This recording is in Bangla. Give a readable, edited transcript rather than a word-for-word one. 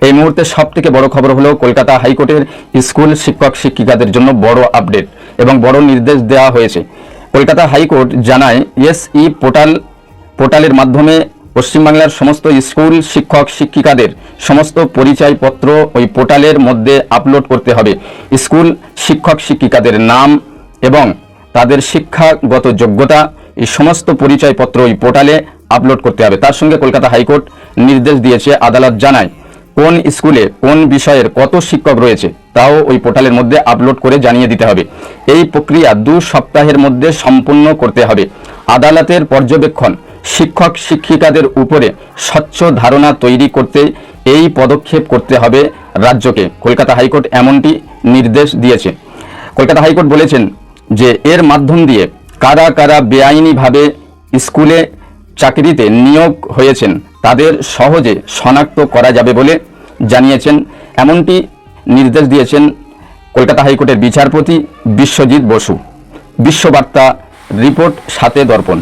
এই মুহূর্তে সবথেকে বড় খবর হলো কলকাতা হাইকোর্টের স্কুল শিক্ষক শিক্ষিকাদের জন্য বড় আপডেট এবং বড় নির্দেশ দেওয়া হয়েছে। কলকাতা হাইকোর্ট জানায় এসই পোর্টালের মাধ্যমে পশ্চিমবাংলার সমস্ত স্কুল শিক্ষক শিক্ষিকাদের সমস্ত পরিচয়পত্র ওই পোর্টালের মধ্যে আপলোড করতে হবে। স্কুল শিক্ষক শিক্ষিকাদের নাম এবং তাদের শিক্ষাগত যোগ্যতা এই সমস্ত পরিচয়পত্র ওই পোর্টালে আপলোড করতে হবে। তার সঙ্গে কলকাতা হাইকোর্ট নির্দেশ দিয়েছে, আদালত জানায় কোন স্কুলে কোন বিষয়ের কত শিক্ষক রয়েছে তাও ওই পোর্টালের মধ্যে আপলোড করে জানিয়ে দিতে হবে। এই প্রক্রিয়া 2 সপ্তাহের মধ্যে সম্পূর্ণ করতে হবে। আদালতের পর্যবেক্ষণ, শিক্ষক শিক্ষিকাদের উপরে স্বচ্ছ ধারণা তৈরি করতে এই পদক্ষেপ করতে হবে রাজ্যকে। কলকাতা হাইকোর্ট এমনটি নির্দেশ দিয়েছে। কলকাতা হাইকোর্ট বলেছেন যে এর মাধ্যম দিয়ে কারা কারা বেআইনিভাবে স্কুলে চাকরিতে নিয়োগ হয়েছেন তাদের সহজে শনাক্ত করা যাবে বলে জানিয়েছেন। এমনটি নির্দেশ দিয়েছেন কলকাতা হাইকোর্টের বিচারপতি বিশ্বজিৎ বসু। বিশ্ববার্তা রিপোর্ট, সাথে দর্পণ।